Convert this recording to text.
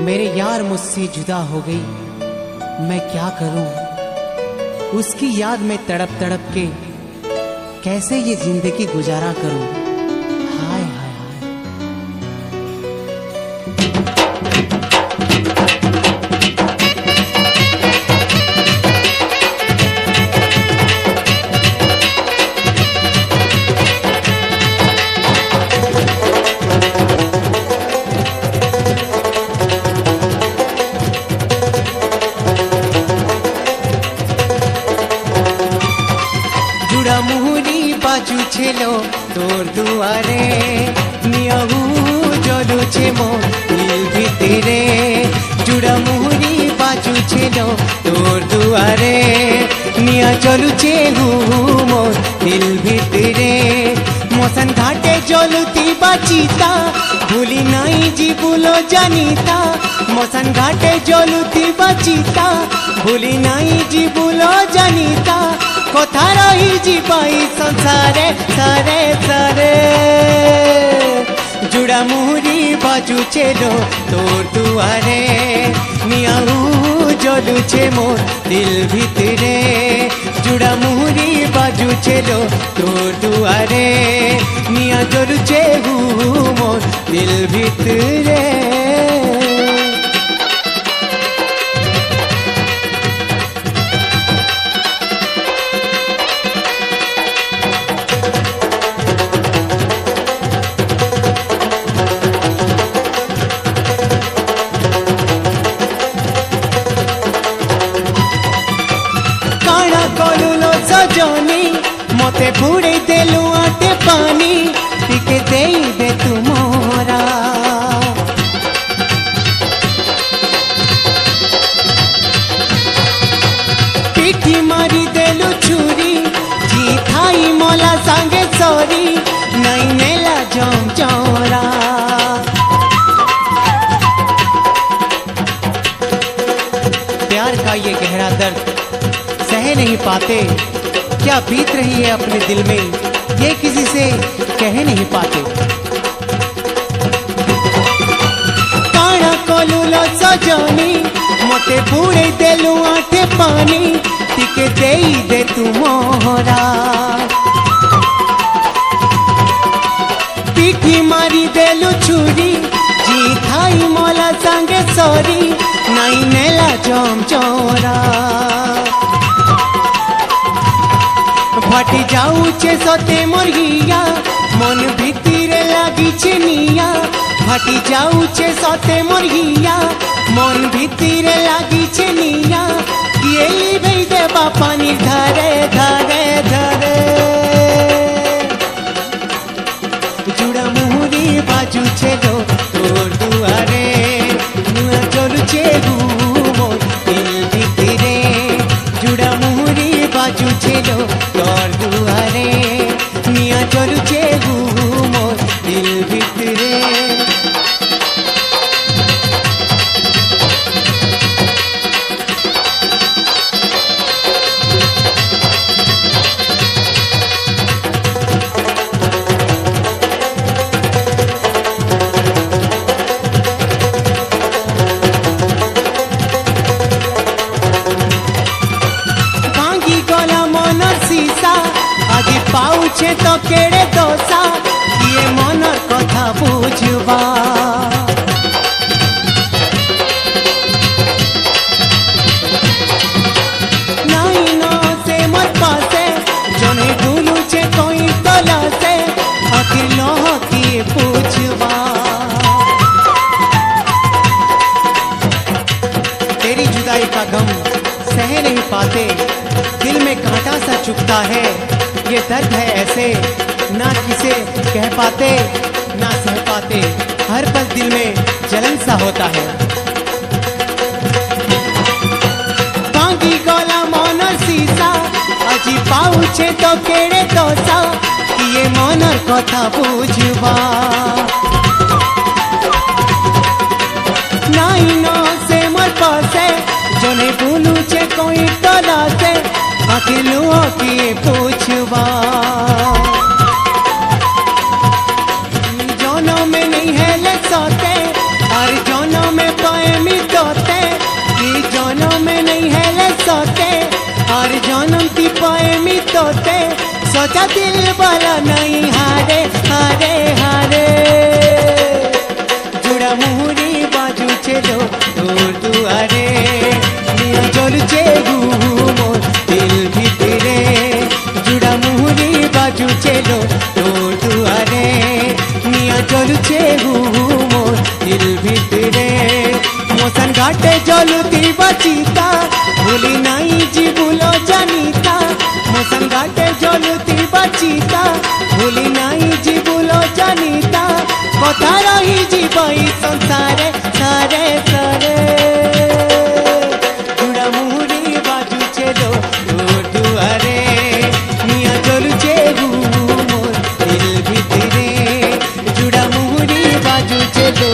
मेरे यार मुझसे जुदा हो गई, मैं क्या करूं? उसकी याद में तड़प तड़प के कैसे ये जिंदगी गुजारा करूं? हाय हाय हाय। बाजू छेलो तोर दुआरे नियहू जलू छे मोर दिल भितरे। जुड़ा मुहुरी बाजू छेलो तोर दुआरे निया जलू छे मोर दिल भितरे। मोसन घाटे जलुती बाचिता भूली नाई जीवुलो जानिता। मोसन घाटे जलुती बाचिता भूली नाई जीवुलो जानिता। कथा रही जीवाई संसारे सारे सारे। जुड़ा मुहुरी बाजू छेलो तोर दुआरे नियाहू जलू छे मोर दिल भितरे। जुड़ा मुहुरी बाजू छेलो तोर दुआरे निया जलू छे मोर दिल भितरे। सजनी मते बुड़े देलु आटे पानी टिके दे दे तू मोरा। पिठी मारी देलु छुरी जी थाई मोला सांगे सॉरी नहीं नेला जम चौरा। प्यार का ये गहरा दर्द सह नहीं पाते, क्या बीत रही है अपने दिल में ये किसी से कह नहीं पाते। काना कोलुलो सजनी मते बुड़े देलु आटे पानी टिके दे दे तू मोरा। पिठी मारी देलु छुरी जी थाई मोला सांगे सॉरी नहीं नेला जम चौरा। फाटी जाऊचे सते मोर हिया मन भितरे लागी छे निया। फाटी जाऊचे सते मोर हिया मन भितरे लागी छे निया। ये भई देबा पानी धारे धारे धारे। जुड़ा मुहुरी बाजू छेलो तोर दुआरे नुआ चलू छे मोर दिल भितरे। जुड़ा मुहुरी बाजू छेलो तोर दुआरे निया चलू छे मोर दिल भितरे। पाउछे तो केड़े दोसा ये मनर कथा बुझवा। नाई न से मत पासे जने भूलुछे कोई तला से आखिर लह किए पूछवा। तेरी जुदाई का गम सह नहीं पाते, दिल में कांटा सा चुभता है। ये दर्द है ऐसे ना किसे कह पाते ना सह पाते, हर पल दिल में जलन सा होता है। कांगी गला मनर सीसा अजी पाउछे तो केड़े दोसा ये मनर कथा बुझवा। नाई न से मोर पासे जने बुलुछे कोई तला से आखिर लुआ किए पूछवा। जोनो में नहीं है ले सोते और जोनो में पाए तोते सजा दिल वाला नहीं हारे हारे हारे जुड़ा मुहुरी बाजू चलो तोर दुआरे निया चलुचे मोर दिल भितरे जुड़ा मुहुरी बाजू चलो तोर दुआरे निया चलुचे मोर दिल भितरे मोसन घाटे जलुती बचिता भूली नहीं जीवुलो जानिता मोसन घाटे जलुती बचिता भूली नहीं जीवुलो जानिता कथा रही जीवई संसारे सारे सारे जुड़ा मुहुरी बाजू चलो तोर दुआरे निया चलुचे मोर दिल भितरे जुड़ा मुहुरी बाजू चलो